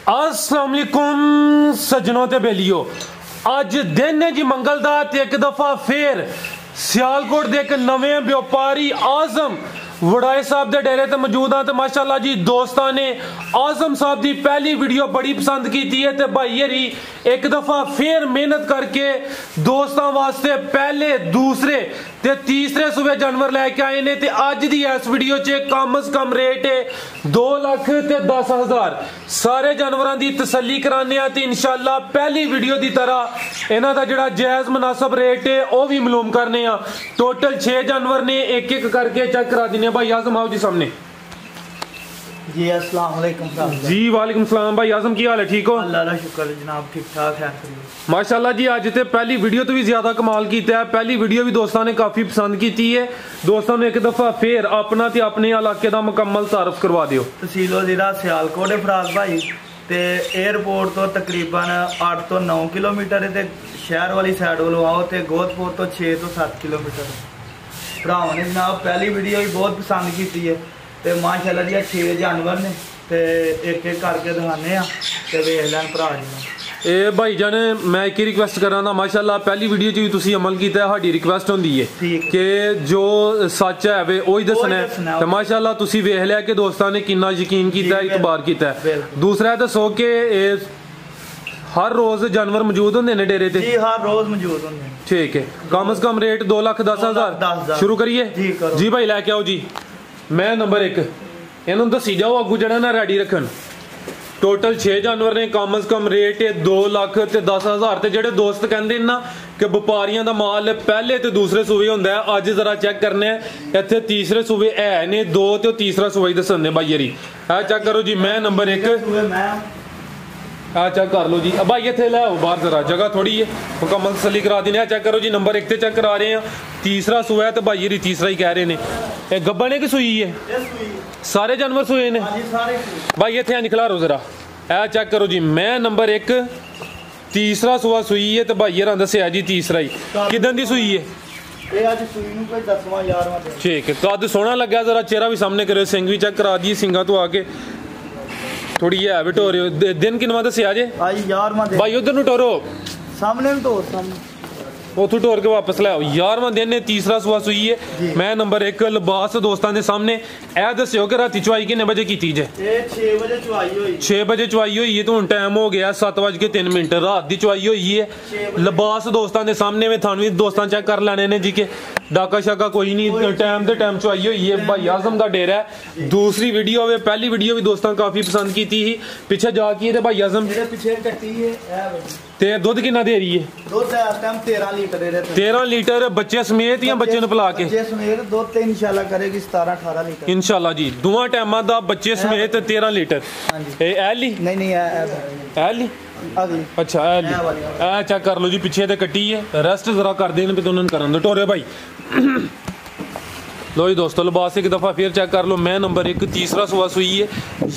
अस्सलाम वालेकुम सज्जनों ते बेलियो। अज दिन है जी मंगल दा ते एक दफा फिर सियालकोट दे एक नवे व्यापारी आजम वड़ाए साहब दे डेरे ते मौजूद हाँ। माशाअल्लाह जी दोस्तां ने आजम साहब दी पहली वीडियो बड़ी पसंद की है ते भाई हरी एक दफा फिर मेहनत करके दोस्तां वास्ते पहले दूसरे ते तीसरे सूबे जानवर लैके आए ने ते अज दी इस वीडियो च कम से कम रेट है 2,10,000। सारे जानवरां दी तसल्ली कराने आ ते इंशाअल्लाह पहली वीडियो दी तरह इन्हां दा जिहड़ा जायज मुनासिब रेट है वह भी मालूम करने आ। टोटल 6 जानवर ने एक एक करके चेक करा देने भाई आजम आओ जी सामने। जी अस्सलाम वालेकुम जी वालेकुम सलाम भाई आजम की हाल है? ठीक हो? अल्लाह दा शुक्र है जनाब, ठीक ठाक है माशाल्लाह जी। अज तो पहली वीडियो तो भी ज्यादा कमाल किया है। पहली वीडियो भी दोस्तों ने काफी पसंद की है। दोस्तों ने एक दफा फिर अपना ते अपने इलाके का मुकम्मल तारफ करवा दियो। तहसीलो जिला सियालकोट है फराज भाई ते एयरपोर्ट तो तकरीबन 8 तो 9 किलोमीटर है। शहर वाली साइड वालों आओ तो गोदपुर तो 6 तो 7 किलोमीटर। भरावां ने जनाब पहली वीडियो भी बहुत पसंद की है ते माशाअल्लाह जी 6 जानवर ने ते एक एक करके दिखाने ते वेख लैन भरा जी। ए भाई जान मैं एक ही रिक्वेस्ट कर रहा माशाअल्लाह पहली वीडियो च भी तुसी अमल किया। साडी रिक्वेस्ट होंदी है कि जो सच है वे वही दसना है ते माशाअल्लाह तुसी वेख लिया कि दोस्तों ने कितना यकीन किया इतबार किया। दूसरा दसो कि हर रोज जानवर मौजूद होंगे ने डेरे ते? जी हर रोज मौजूद होंगे। ठीक है कम से कम रेट 2,10,000 शुरू करिए जी भाई लैके आओ जी। मैं नंबर 1 इन्होंने दसी जाओ अगू जरा ना रेडी रखन। टोटल 6 जानवर ने कम से कम रेट है 2,10,000 ते जेडे दोस्त कहते ना कि व्यापारियों का माल पहले तो दूसरे सूबे होंदा है। अज जरा चेक करने इत्थे तीसरे सूबे है ने 2 ते तीसरा सूबा ही दसन भाई हरी है। चेक करो जी मैं नंबर 1 चेक कर लो जी। भाई इतने लै आओ बाहर जरा जगह थोड़ी है मुकम्मल तसल्ली करा दी। चेक करो जी नंबर 1 चेक करा रहे हैं। तीसरा सूआ है तो भाई हरी तीसरा ही कह रहे हैं। गब्बा ने कि सूई है? सारे जानवर सूए ने भाई इतने निकला रो जरा ए चेक करो जी। मैं नंबर 1 तीसरा सूआ सूई है तो भाई हरा दसिया जी तीसरा ही किदन दी सूई है? ठीक है कद सोहना लगा जरा चेहरा भी सामने करो सिंग भी चेक करा दिए सिंगा तो आके थोड़ी है भी टोर दिन किनवा दसिया जे भाई उधर टोरो सामने उथू टोर के वापस ले आओ। 11वां दिन ने तीसरा सुआ सुई है। मैं नंबर 1 लिबास दोस्तों के सामने ए दस्यो कि राती चुवाई किन्ने बजे की जे? 6 बजे चुवाई हुई। 6 बजे चुवाई हुई है तो हुण टाइम हो गया 7:03 रात की चुवाई हुई है। लिबास दोस्तों के सामने में थानू दोस्तों चेक कर लेने ने जी के डाका शाका कोई नहीं टाइम तो टाइम चुवाई हुई है। भाई आजम का डेरा है। दूसरी वीडियो है पहली वीडियो भी दोस्तों काफी पसंद की थी पिछे जाके ते भाई आजम ते दुध कितना दे रही है? दुध इस टाइम 13 लीटर दे रहे। 13 लीटर बच्चे समेत या बच्चे ने पिला के? बच्चे समेत दुध ते इंशाल्लाह करेगी 17-18 लीटर इंशाल्लाह जी। दोवां टाइमां दा बच्चे समेत 13 लीटर। ए एली नहीं एली अगली अच्छा एली ए चेक कर लो जी पीछे ते कट्टी है रेस्ट जरा कर देन पे तो उन्होंने करन दो टोरे भाई। लो जी दोस्तों लिबास एक दफा फिर चेक कर लो। मैं नंबर 1 तीसरा सुआ सुई है।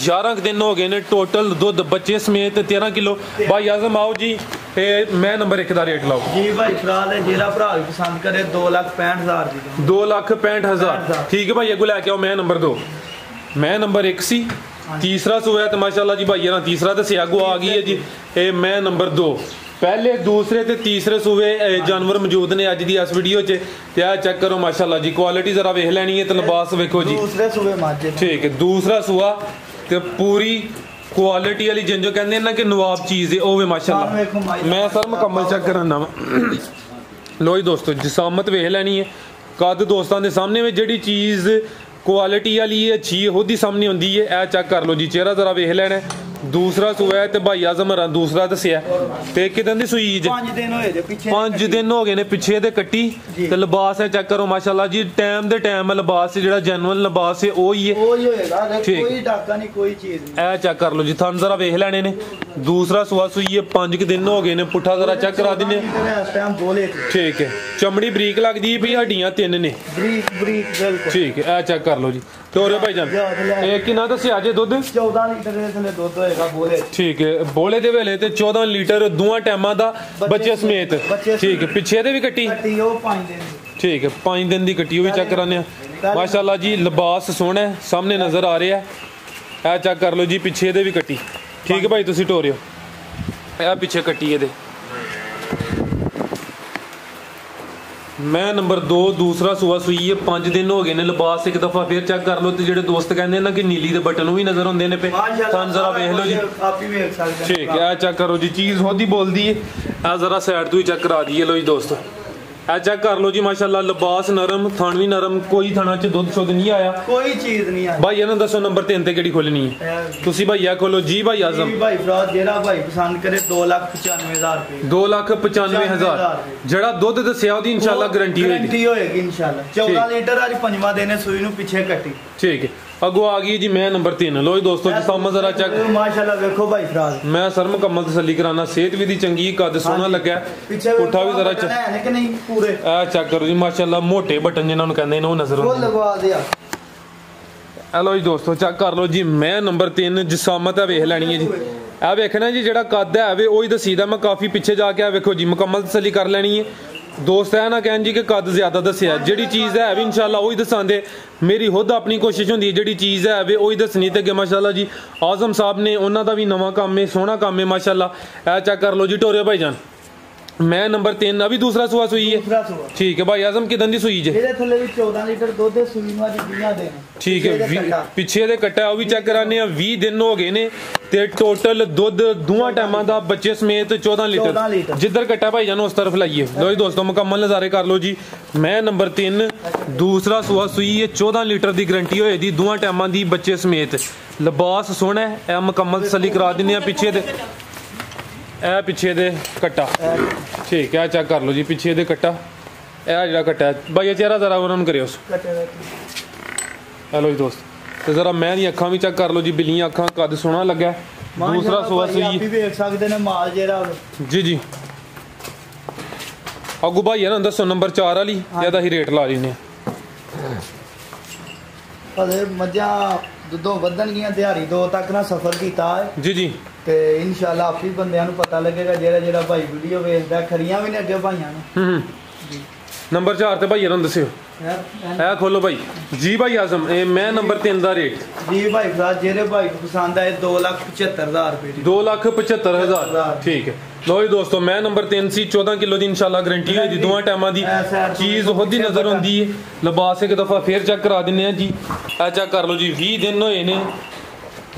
11 दिन हो गए ने टोटल दुध बच्चे समेत 13 किलो। भाई आजम आओ जी मैं नंबर 1 का रेट लाओ जी भाई। फिलहाल जेड़ा भरा पसंद करे 2,65,000 दी 2,65,000 ठीक है भाई अगू लैके आओ। मैं नंबर 2 मैं नंबर 1 सी तीसरा सुआ है तो माशाल्लाह जी भाई ना तीसरा दसिया अगू आ गई है जी। मैं नंबर 2 पहले दूसरे ते तीसरे सूबे जानवर मौजूद ने अज दी इस वीडियो च चेक करो माशाल्लाह जी। क्वालिटी जरा वेख लैनी है तो लिबास वेखो जी। दूसरे सूबे माजे ठीक है दूसरा सूआ ते पूरी क्वालिटी वाली जिंजो कहते ना कि नवाब चीज है वो माशाल्लाह। मैं सर मुकम्मल चेक कराना वा। लो जी दोस्तों जिसामत वेख लैनी है कद दोस्तों के सामने में जी चीज़ क्वालिटी वाली है अच्छी खुद ही सामने होंगी है। ए चेक कर लो जी चेहरा जरा वेख लेना है। दूसरा सूआ है तो भाई आजम हरा दूसरा दसिया ते किदन दी सूई जे? 5 दिन हो गए ने पिछे ते कट्टी ते लिबास है चेक करो माशाल्लाह जी। टाइम दे टाइम लिबास जेड़ा जेन्युइन लिबास है वही है कोई डाका नहीं कोई चीज नहीं। ए चेक कर लो जी थन जरा वेख लेने ने। दूसरा सुआ सुई है 5 दिन हो गए ने पुठा जरा चेक करा दिने। ठीक है चमड़ी बरीक लगदी है भी हड्डियां 3 ने ठीक है ए चेक कर लो जी। टोरे भाई जान एक किना दसिया जे दुध? 14 लीटर दे थले दुध होएगा बोले। ठीक है बोले दे वेले ते 14 लीटर दोवां टाइमां दा बच्चे समेत। ठीक है पिछे दे भी कट्टी 5 दिन ठीक है 5 दिन दी कट्टी भी चेक कराने माशाल्लाह जी। लिबास सोहना है सामने नजर आ रहा है। चेक कर लो जी पिछे दे भी कट्टी ठीक है भाई तुसी टोरियो ए पीछे कट्टी दे मैं नंबर 2 दूसरा सूआ सूई है 5 दिन हो गए ने लिबास एक दफा फिर चेक कर लो ते जेडे दोस्त कहंदे ना कि नीली दे बटन भी नजर होंदे ने पे सन जरा देख लो जी आप भी देख सकते हैं ठीक है चेक करो जी चीज खुद ही बोलदी है आ जरा साइड तो ही चेक करा दिए लो जी दोस्तों ए चेक कर लो जी माशाल्लाह लिबास नरम थन भी नरम कोई थना च दुध शुद्ध नहीं आया कोई चीज नहीं आई भाई इन्हां दसो नंबर 3 ते केड़ी खोलनी है तुसी भैया खोलो जी भाई आजम जी भाई फराज जेड़ा भाई पसंद करे 2,95,000 रुपए 2,95,000 जेड़ा दुध दस्या ओदी इंशाल्लाह गारंटी होएगी इंशाल्लाह 14 लीटर आज पंजवा देने सूई नु पीछे कट्टी ठीक है अगो आ गई जी मैं नंबर 3 लो जी दोस्तों जी सामने जरा चेक माशाल्लाह देखो भाई फराज मैं सर मुकम्मल तसल्ली कराना सेहत भी दी चंगी कद सोना लगा पुठा भी जरा है कि नहीं पूरे चेक करो जी माशाल्लाह मोटे बटन जिन्होंने कहंदे ने वो नजर वो लगवा दिया हेलो जी दोस्तों चेक कर लो जी मैं नंबर 3 जिसामत है वेख लैनी है जी आ वेखना जी जेड़ा कद है वे ओही दसीदा मैं काफी पीछे जाके आ वेखो जी मुकम्मल तसल्ली कर लेनी है दोस्त है ना कहन जी कि कद ज्यादा दसिया जेड़ी चीज है भी इंशाल्लाह वही दसांदे मेरी खुद अपनी कोशिश होंदी है जेड़ी चीज है वे वही दसनी ते माशाल्लाह जी आजम साहब ने उन्हों का भी नवा काम है सोहना काम है माशाल्लाह ए चेक कर लो जी टोरियो भाईजान मैं नंबर 3 अभी दूसरा सुआ सुई है ठीक है भाई आजम किदन दी सुई जे ਇਹਦੇ ਥੱਲੇ ਵੀ 14 ਲੀਟਰ ਦੁੱਧ ਦੇ ਸੂਈ ਨੂੰ ਅੱਜ 20 ਦੇ ठीक है ਪਿੱਛੇ ਦੇ ਕੱਟਾ ਉਹ ਵੀ ਚੈੱਕ ਕਰਾਨੇ ਆ 20 ਦਿਨ ਹੋ ਗਏ ਨੇ ਤੇ ਟੋਟਲ ਦੁੱਧ ਦੋਵਾਂ ਟਾਈਮਾਂ ਦਾ ਬੱਚੇ ਸਮੇਤ 14 ਲੀਟਰ ਜਿੱਧਰ ਕੱਟਾ ਭਾਈ ਜਾਨ ਉਸ ਤਰਫ ਲਾਈਏ ਲੋ ਜੀ ਦੋਸਤੋ ਮੁਕੰਮਲ ਨਜ਼ਾਰੇ ਕਰ ਲੋ ਜੀ ਮੈਂ ਨੰਬਰ 3 दूसरा सुआ सुई है 14 लीटर की गारंटी होए दी दोवां टाइमां दी बच्चे समेत लिबास सोहना है ए मुकम्मल तसल्ली करा दिन्ने आ पिछे दे ए पिछे दे कट्टा ठीक है चेक कर लो जी पिछे दे कट्टा ए जेड़ा कट्टा है भाई चेहरा जरा उन्होंने करियो हेलो जी दोस्त तो जरा मैं दी अखां भी चेक कर लो जी बिल्लियां अखां कद सोहना लगा दूसरा सुआ सुई आप भी देख सकते ने माल जेड़ा जी जी अगू भाई है ना दसो नंबर 4 वाली या ही रेट ला लेने ਹਲੇ ਮੱਝਾਂ ਦੁੱਧੋਂ ਵਧਣਗੀਆਂ ਦਿਹਾੜੀ 2 ਤੱਕ ਨਾ ਸਫ਼ਰ ਕੀਤਾ ਹੈ ਜੀ ਜੀ ਤੇ ਇਨਸ਼ਾਅੱਲਾ ਆਪੀ ਬੰਦਿਆਂ ਨੂੰ ਪਤਾ ਲੱਗੇਗਾ ਜਿਹੜਾ ਭਾਈ ਵੀਡੀਓ ਵੇਖਦਾ ਖਰੀਆਂ ਵੀ ਨੇ ਅੱਗੇ ਭਾਈਆਂ ਨੂੰ ਜੀ ਨੰਬਰ 4 ਤੇ ਭਾਈ ਨੂੰ ਦੱਸਿਓ ਇਹ ਖੋਲੋ ਭਾਈ ਜੀ ਭਾਈ ਆਜ਼ਮ ਇਹ ਮੈਂ ਨੰਬਰ 3 ਦਾ ਰੇਟ ਜੀ ਭਾਈ ਫਰਾਜ ਜਿਹੜੇ ਭਾਈ ਨੂੰ ਪਸੰਦ ਆਏ 2,75,000 ਰੁਪਏ ਦੀ 2,75,000 ठीक है लो जी दोस्तों मैं नंबर 3 सी 14 किलो की इंशाल्लाह गारंटी है जी दोवां टाइमां दी चीज खुद ही नजर आंदी है लिबास एक दफा फिर चेक करा दिन्ने जी आ चेक कर लो जी 20 दिन होए ने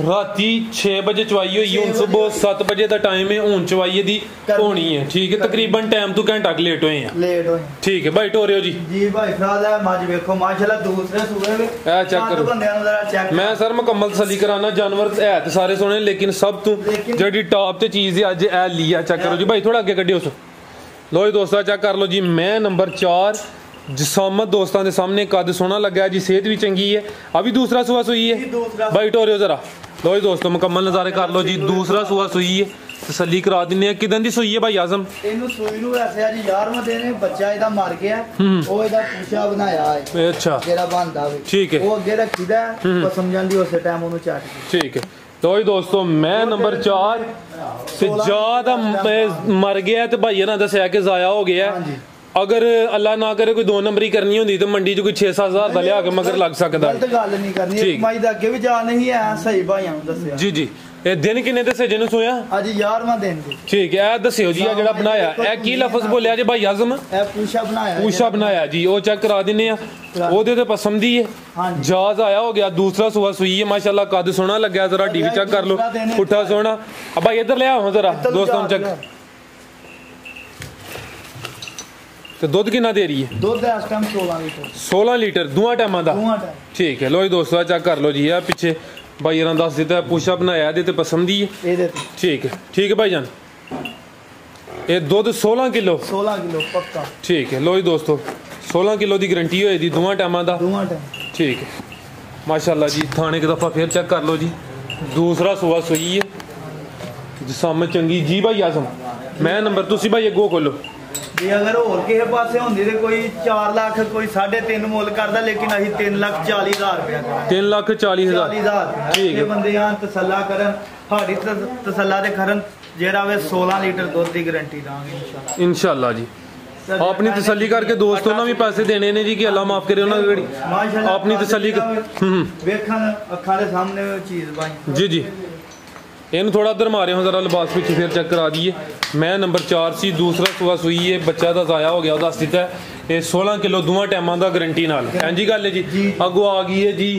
राती 6 बजे चवाई हुई हुन सुबह 7 बजे का टाइम है हुन चवाई दी होनी है ठीक है तकरीबन टाइम तो घंटा लेट हुए हैं ठीक है भाई टोरियो जी भाई फराज है मज देखो माशाल्लाह दूसरे सूबे में चेक करो मैं सर मुकम्मल तसल्ली कराना जानवर है तो सारे सोने लेकिन सब तू जेडी टॉप ते चीज है अज ए लिया चेक करो जी भाई थोड़ा अगे कड्डियो उस लो जी दोस्तों चेक कर लो जी मैं नंबर 4 जिसामत दोस्तों के सामने कद सोना लगा है जी सेहत भी चंगी है अभी दूसरा सुआ सुई है भाई टोरियो जरा लो जी दोस्तों मुकम्मल नज़ारे कर लो जी दूसरा सुआ सुई है तसल्ली करा दिन्ने किदन दी सुई है भाई आजम ਇਹਨੂੰ ਸੂਈ ਨੂੰ ਵੈਸੇ ਅੱਜ 11ਵਾਂ ਦਿਨ ਹੈ ਬੱਚਾ ਇਹਦਾ ਮਰ ਗਿਆ ਉਹ ਇਹਦਾ ਪੂਛਾ ਬਣਾਇਆ ਹੈ ਅੱਛਾ ਜਿਹੜਾ ਬੰਦਾ ਵੇ ਠੀਕ ਹੈ ਉਹ ਅੱਗੇ ਰੱਖੀਦਾ ਉਹ ਸਮਝਣ ਦੀ ਉਸੇ ਟਾਈਮ ਉਹਨੂੰ ਚਾਟ ਠੀਕ ਹੈ तो जी दोस्तों मैं नंबर 4 से ज्यादा मर गया तो भाई ना दसिया कि जाया हो गया अगर अल्लाह ना करे कोई 2 नंबरी करनी होंदी तो मंडी च कोई 6-7 हज़ार का लिया के मगर लग सकता गलत गल नहीं करनी माई दा अगे भी जा नहीं है सही भाइयों ने दसिया जी जी ਇਹ ਦਿਨ ਕਿੰਨੇ ਦੱਸੇ ਜਿਹਨੂੰ ਸੋਇਆ ਅੱਜ 11ਵਾਂ ਦਿਨ ਦੀ ਠੀਕ ਹੈ ਇਹ ਦੱਸਿਓ ਜੀ ਆ ਜਿਹੜਾ ਬਣਾਇਆ ਇਹ ਕੀ ਲਫ਼ਜ਼ ਬੋਲਿਆ ਜੀ ਭਾਈ ਆਜ਼ਮ ਇਹ ਪੂਸ਼ਾ ਬਣਾਇਆ ਜੀ ਉਹ ਚੈੱਕ ਕਰਾ ਦਿੰਨੇ ਆ ਉਹਦੇ ਤੇ ਪਸੰਦ ਹੀ ਹੈ ਜਾਜ਼ ਆਇਆ ਹੋ ਗਿਆ दूसरा सुआ सुई है माशाल्लाह कद सोना लगा जरा टीवी चेक कर लो पुट्ठा सोना अब भाई इधर ले आओ जरा दोस्तों चेक तो दुध कितना दे रही है दुध इस टाइम 16 लीटर दोवां टाइमां दा ठीक है लो जी दोस्तों चेक कर लो जी आ पीछे भाई ने दस दिता पूछा बनाया ये पसंद ही है ठीक है भाई जान ये दुध 16 किलो पक्का ठीक है लो जी दोस्तों 16 किलो की गारंटी होए दी दोवां टाइमां दा ठीक है माशाल्लाह जी थाने एक दफा फिर चेक कर लो जी दूसरा सुआ सुई है जिसामत चंगी जी भाई आजम मैं नंबर तुसी भाई अगो खोलो जी अगर होर किसी पासे होंदी ते कोई 4 लाख कोई 3.5 मुल करदा लेकिन अहीं 3,40,000 रुपया 3,40,000 ठीक है बंदे यहां तसल्ला करन साडी तसल्ला दे करन जेड़ा वे 16 लीटर दूध की गारंटी दांगे इंशाल्लाह जी अपनी तसल्ली करके दोस्तों ने भी पैसे देने ने जी कि अल्लाह माफ करे उन्होंने अपनी तसल्ली वेखन अखां दे सामने चीज भाई जी जी ਇਹਨੂੰ ਥੋੜਾ ਉਧਰ ਮਾਰਿਓ ਜ਼ਰਾ ਲਿਬਾਸ ਪਿੱਛੇ ਫਿਰ ਚੈੱਕ ਕਰਾ ਦਈਏ। ਮੈਂ ਨੰਬਰ 4 ਸੀ, ਦੂਸਰਾ ਸੂਆ ਸੂਈ ਹੈ, ਬੱਚਾ ਦਾ ਜ਼ਾਇਆ ਹੋ ਗਿਆ ਉਹ ਦੱਸ ਦਿੱਤਾ। ਇਹ 16 ਕਿਲੋ ਦੋਵਾਂ ਟਾਈਮਾਂ ਦਾ ਗਰੰਟੀ ਨਾਲ। ਇੰਜੀ ਗੱਲ ਹੈ ਜੀ। ਅੱਗੋਂ ਆ ਗਈ ਹੈ ਜੀ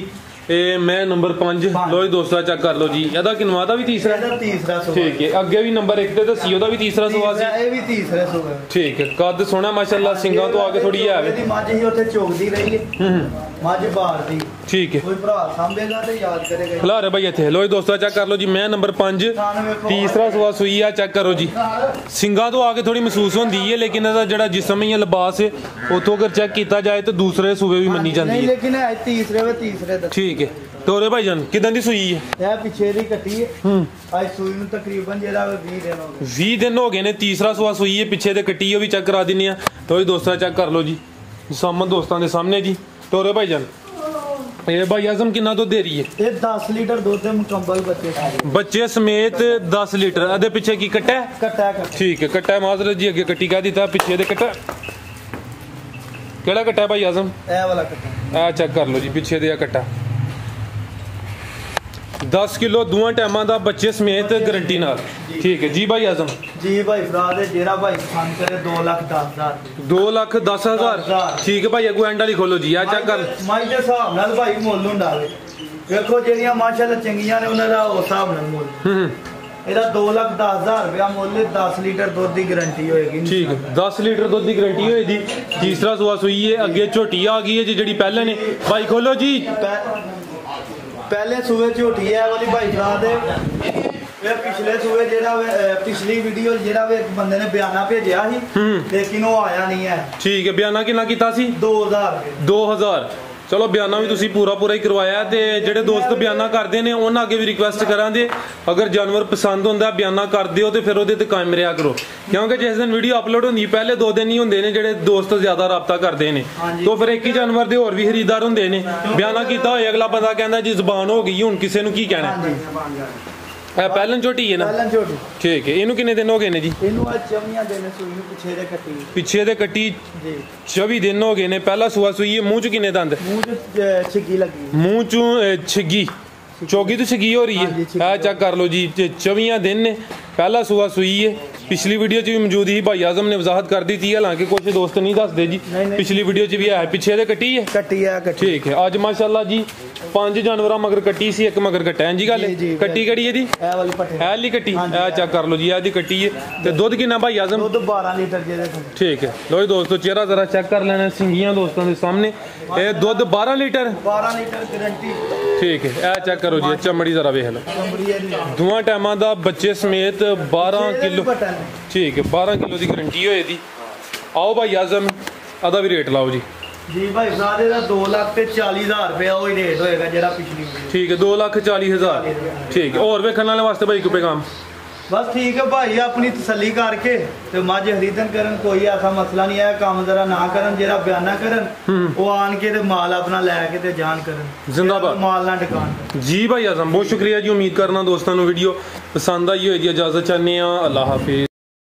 ਇਹ ਮੈਂ ਨੰਬਰ 5। ਲੋ ਜੀ ਦੋਸਤੋ ਚੈੱਕ ਕਰ ਲਓ ਜੀ। ਇਹਦਾ ਕਿੰਨਵਾ ਦਾ ਵੀ ਤੀਸਰਾ? ਇਹਦਾ ਤੀਸਰਾ ਸੂਆ। ਠੀਕ ਹੈ। ਅੱਗੇ ਵੀ ਨੰਬਰ 1 ਤੇ ਦੱਸੀ ਉਹਦਾ ਵੀ ਤੀਸਰਾ ਸੂਆ ਸੀ। ਇਹ ਵੀ ਤੀਸਰਾ ਸੂਆ। ਠੀਕ ਹੈ। ਕੱਦ ਸੋਹਣਾ ਮਾਸ਼ਾਅੱਲਾ, ਸਿੰਗਾਂ ਤੋਂ ਆ ਕੇ ਥੋੜੀ ਹੈ। ਇਹਦੀ ਮੱਝ ਹੀ ਉੱਥੇ ਚੋਗਦੀ ਰਹੀ ਹੈ। ਮੱਝ ਬਾਹਰ ਦੀ। ਠੀਕ ਹੈ। ਕੋਈ ਭਰਾ ਸਾਂਭੇਗਾ ਤੇ ਯਾਦ ਕਰੇਗਾ। ਖਿਲਾ ਰਹੇ ਭਾਈ ਇੱਥੇ। ਲੋ ਜੀ ਦੋਸਤੋ ਚੈੱਕ ਕਰ ਲਓ ਜੀ। ਮੈਂ ਨੰਬਰ 5 ਤੀਸਰਾ ਸੂਆ ਸੂਈ ਆ। ਚੈੱਕ ਕਰੋ ਜੀ। ਸਿੰਗਾਂ ਤੋਂ ਆ ਕੇ ਥੋੜੀ ਮਹਿਸੂਸ ਹੁੰਦੀ ਹੈ, ਲੇਕਿਨ ਇਹਦਾ ਜਿਹੜਾ ਜਿਸਮ ਹੈ ਲਿਬਾਸ ਹੈ ਉਤੋਂ ਅਗਰ ਚੈੱਕ ਕੀਤਾ ਜਾਏ ਤਾਂ ਦੂਸਰੇ ਸੂਬੇ ਵੀ ਮੰਨੀ ਜਾਂਦੀ ਨਹੀਂ, ਹੈ। ਲੇਕਿਨ ਹੈ ਤੀਸਰੇ ਦਾ। ਠੀਕ ਹੈ। ਤੋਰੇ ਭਾਈਜਾਨ ਕਿਦਾਂ ਦੀ ਸੂਈ ਹੈ? ਇਹ ਪਿੱਛੇ ਦੀ ਕੱਟੀ ਹੈ। ਅੱਜ ਸੂਈ ਨੂੰ ਤਕਰੀਬਨ ਜਿਹੜਾ 20 ਦਿਨ ਹੋ ਗਏ। 20 ਦਿਨ ਹੋ ਗਏ ਨੇ। ਤੀਸਰਾ ਸੂਆ ਸੂਈ ਹੈ, ਪਿੱਛੇ ਤੇ ਕੱਟੀ ਉਹ ਵੀ ਚੈੱਕ ਕਰਾ ਦਿੰਨੇ ਆ। ਤੋਰੇ ਦੋਸਤਾਂ ਚੈੱਕ ਕਰ ਲਓ ਜੀ ਸਾਹਮਣੇ ਦੋਸਤਾਂ ਦੇ ਸਾਹਮਣੇ ਜੀ। ਤੋਰੇ ਭਾਈਜਾਨ ਇਹ ਭਾਈ ਆਜ਼ਮ ਕਿੰਨਾ ਦੁੱਧ ਦੇ ਰਹੀ ਹੈ? ਇਹ 10 ਲੀਟਰ ਦੁੱਧ ਦੇ ਮੁਕੰਮਲ ਬੱਚੇ ਸਮੇਤ 10 ਲੀਟਰ। ਇਹਦੇ ਪਿੱਛੇ ਕੀ ਕੱਟਾ ਹੈ? ਕੱਟਾ। ਠੀਕ ਹੈ। ਕੱਟਾ ਮਾਜ਼ਰਤ ਜੀ, ਅੱਗੇ ਕੱਟੀ ਕਹਿ ਦਿੱਤਾ, ਪਿੱਛੇ ਦੇ ਕੱਟਾ ਕਿਹੜਾ ਕੱਟਾ ਭਾਈ ਆਜ਼ਮ? ਇਹ ਵਾਲਾ ਕੱਟਾ। ਇਹ ਚੈੱਕ ਕਰ ਲਓ ਜੀ ਪਿੱਛੇ ਦੇ ਆ ਕੱਟਾ। 10 ਕਿਲੋ ਦੋਵਾਂ ਟਾਈਮਾਂ ਦਾ ਬੱਚੇ ਸਮੇਤ ਗਰੰਟੀ ਨਾਲ। ਠੀਕ ਹੈ ਜੀ ਭਾਈ ਆਜ਼ਮ। ਜੀ ਭਾਈ ਫਰਾ ਦੇ ਜਿਹੜਾ ਭਾਈ ਪਸੰਦ ਕਰੇ 2,10,000। 2,10,000। ਠੀਕ ਹੈ ਭਾਈ। ਅੱਗੋਂ ਐਂਡ ਵਾਲੀ ਖੋਲੋ ਜੀ। ਆ ਚੈੱਕ ਕਰ। ਮਾਈ ਦੇ ਹਿਸਾਬ ਨਾਲ ਭਾਈ ਮੁੱਲ ਹੁੰਦਾ ਵੇ। ਵੇਖੋ ਜਿਹੜੀਆਂ ਮਾਸ਼ਾਅੱਲਾ ਚੰਗੀਆਂ ਨੇ ਉਹਨਾਂ ਦਾ ਉਸ ਹਿਸਾਬ ਨਾਲ ਮੁੱਲ। ਇਹਦਾ 2,10,000 ਰੁਪਇਆ ਮੁੱਲ। 10 ਲੀਟਰ ਦੁੱਧ ਦੀ ਗਾਰੰਟੀ ਹੋਏਗੀ। ਠੀਕ ਹੈ। 10 ਲੀਟਰ ਦੁੱਧ ਦੀ ਗਾਰੰਟੀ ਹੋਏਗੀ। ਤੀਸਰਾ ਸੂਆ ਸੂਈ ਹੈ। ਅੱਗੇ ਝੋਟੀ ਆ ਗਈ ਹੈ ਜੀ ਜਿਹੜੀ ਪਹਿਲੇ ਨੇ। ਭਾਈ ਖੋਲੋ ਜੀ। ਪਹਿਲੇ ਸੂਏ ਝੋਟੀ ਹੈ ਵਾਲੀ ਭਾਈ ਫਰਾ ਦੇ। ਇਹ ਪਿਛਲੇ ਸੂਏ ਜਿਹੜਾ ਪਿਛਲੀ ਵੀਡੀਓ ਜਿਹੜਾ ਇੱਕ ਬੰਦੇ ਨੇ ਬਿਆਨਾ ਭੇਜਿਆ ਸੀ, ਲੇਕਿਨ ਉਹ ਆਇਆ ਨਹੀਂ ਹੈ। ਠੀਕ ਹੈ। ਬਿਆਨਾ ਕਿੰਨਾ ਕੀਤਾ ਸੀ? 2,000 ਰੁਪਏ। 2,000। ਚਲੋ ਬਿਆਨਾ ਵੀ ਤੁਸੀਂ ਪੂਰਾ ਹੀ ਕਰਵਾਇਆ। ਤੇ ਜਿਹੜੇ ਦੋਸਤ ਬਿਆਨਾ ਕਰਦੇ ਨੇ ਉਹਨਾਂ ਅੱਗੇ ਵੀ ਰਿਕੁਐਸਟ ਕਰਾਂਗੇ, ਅਗਰ ਜਾਨਵਰ ਪਸੰਦ ਹੁੰਦਾ ਬਿਆਨਾ ਕਰ ਦਿਓ ਤੇ ਫਿਰ ਉਹਦੇ ਤੇ ਕਾਇਮ ਰਿਹਾ ਕਰੋ, ਕਿਉਂਕਿ ਜਿਸ ਦਿਨ ਵੀਡੀਓ ਅਪਲੋਡ ਹੁੰਦੀ ਪਹਿਲੇ 2 ਦਿਨ ਹੀ ਹੁੰਦੇ ਨੇ ਜਿਹੜੇ ਦੋਸਤ ਜ਼ਿਆਦਾ ਰਾਬਤਾ ਕਰਦੇ ਨੇ, ਤੋਂ ਫਿਰ ਇੱਕ ਹੀ ਜਾਨਵਰ ਦੇ ਹੋਰ ਵੀ ਖਰੀਦਦਾਰ ਹੁੰਦੇ ਨੇ। ਬਿਆਨਾ ਕੀਤਾ ਹੋਏ ਅਗਲਾ ਬੰਦਾ ਕਹਿੰਦਾ ਜੀ ਜ਼ਬਾਨ ਹੋ ਗਈ, ਹੁਣ ਕਿਸੇ ਨੂੰ ਕੀ ਕਹਿਣਾ। ਇਹ ਪਹਿਲਨ ਝੋਟੀ ਹੈ ਨਾ? ਪਹਿਲਨ ਝੋਟੀ। ਠੀਕ ਹੈ। ਇਹਨੂੰ ਕਿੰਨੇ ਦਿਨ ਹੋ ਗਏ ਨੇ ਜੀ? ਇਹਨੂੰ ਅੱਜ 24 ਦਿਨ ਸੂਈ ਨੂੰ ਪਿੱਛੇ ਦੇ ਕੱਟੀ। ਪਿੱਛੇ ਦੇ ਕੱਟੀ ਜੀ 24 ਦਿਨ ਹੋ ਗਏ ਨੇ। ਪਹਿਲਾ ਸੂਆ ਸੂਈ ਹੈ। ਮੂੰਹ ਚ ਕਿੰਨੇ ਦੰਦ? ਮੂੰਹ ਚ ਛਿੱਗੀ ਲੱਗੀ। ਮੂੰਹ ਚੋਂ ਛਿੱਗੀ ਚੌਗੀ ਤੋਂ ਛਿੱਗੀ ਹੋ ਰਹੀ ਹੈ। ਇਹ ਚੈੱਕ ਕਰ ਲਓ ਜੀ। 24 ਦਿਨ ਨੇ। ਪਹਿਲਾ ਸੂਆ ਸੂਈ ਹੈ। ਪਿਛਲੀ ਵੀਡੀਓ 'ਚ ਵੀ ਮੌਜੂਦ ਹੀ ਭਾਈ ਆਜ਼ਮ ਨੇ ਵਜ਼ਾਹਤ ਕਰ ਦਿੱਤੀ, ਹਾਲਾਂਕਿ ਕੁਝ ਦੋਸਤ ਨਹੀਂ ਦੱਸਦੇ ਜੀ। ਪਿਛਲੀ ਵੀਡੀਓ 'ਚ ਵੀ ਹੈ। ਪਿੱਛੇ ਦੇ ਕੱਟੀ ਹੈ। ਕੱਟੀ ਹੈ। ਠੀਕ ਹੈ। ਅੱਜ ਮਾਸ਼ਾਅੱਲਾ ਜੀ 5 ਜਾਨਵਰਾਂ ਮਗਰ ਕੱਟੀ ਸੀ, ਇੱਕ ਮਗਰ ਕੱਟਾ ਹੈ ਜੀ। ਗੱਲ ਕੱਟੀ ਕਿਹੜੀ ਹੈ ਜੀ? ਇਹ ਵਾਲੀ ਪੱਠੇ। ਇਹ ਵਾਲੀ ਕੱਟੀ। ਇਹ ਚੈੱਕ ਕਰ ਲਓ ਜੀ। ਇਹਦੀ ਕੱਟੀ ਹੈ। ਤੇ ਦੁੱਧ ਕਿੰਨਾ ਭਾਈ ਆਜ਼ਮ? ਦੁੱਧ 12 ਲੀਟਰ ਜਿਹਦੇ ਕੋਲ। ਠੀਕ ਹੈ। ਲੋ ਜੀ ਦੋਸਤੋ ਚਿਹਰਾ ਜ਼ਰਾ ਚੈੱਕ ਕਰ ਲੈਣਾ ਸਿੰਗੀਆਂ ਦੋਸਤਾਂ ਦੇ ਸਾਹਮਣੇ। ਇਹ ਦੁੱਧ 12 ਲੀਟਰ। 12 litre guarantee. ਠੀਕ ਹੈ। ਇਹ ਚੈੱਕ ਕਰੋ ਜੀ। ਚਮੜੀ ਜ਼ਰਾ ਵੇਖ ਲਓ। ਚਮੜੀ ਇਹਦੀ ਦੋਵਾਂ ਟਾਈਮਾਂ ਦਾ ਬੱਚੇ ਸਮੇਤ 12 ਕਿਲੋ। ਠੀਕ ਹੈ। 12 ਕਿਲੋ ਦੀ ਗਾਰੰਟੀ ਹੋਏ ਦੀ। ਆਓ ਭਾਈ ਆਜ਼ਮ ਆਦਾ ਵੀ ਰੇਟ ਲਾਓ ਜੀ। ਜੀ ਭਾਈ ਸਾਰੇ ਦਾ 2,40,000 ਰੁਪਏ ਉਹ ਹੀ ਰੇਟ ਹੋਏਗਾ ਜਿਹੜਾ ਪਿਛਲੀ। ਠੀਕ ਹੈ। 2,40,000। ਠੀਕ ਹੈ। ਹੋਰ ਵੇਖਣ ਵਾਲੇ ਵਾਸਤੇ ਭਾਈ ਕੋਈ ਪੈਗਾਮ? ਬਸ ਠੀਕ ਹੈ ਭਾਈ, ਆਪਣੀ ਤਸੱਲੀ ਕਰਕੇ ਤੇ ਮੱਝ ਖਰੀਦਣ ਕਰਨ, ਕੋਈ ਐਸਾ ਮਸਲਾ ਨਹੀਂ ਹੈ। ਕੰਮ ਜ਼ਰਾ ਨਾ ਕਰਨ, ਜਿਹੜਾ ਬਿਆਨਾ ਕਰਨ ਉਹ ਆਣ ਕੇ ਤੇ ਮਾਲ ਆਪਣਾ ਲੈ ਕੇ ਤੇ ਜਾਣ ਕਰਨ। ਜ਼ਿੰਦਾਬਾਦ। ਮਾਲ ਨਾ ਦੁਕਾਨ। ਜੀ ਭਾਈ ਆਜ਼ਮ ਬਹੁਤ ਸ਼ੁਕਰੀਆ ਜੀ। ਉਮੀਦ ਕਰਨਾ ਦੋਸਤਾਂ ਨੂੰ ਵੀਡੀਓ ਪਸੰਦ ਆਈ ਹੋਏਗੀ। ਇਜਾਜ਼ਤ ਚਾਹੁੰਦੇ ਆ। ਅੱਲਾਹ ਹਾਫਿਜ਼।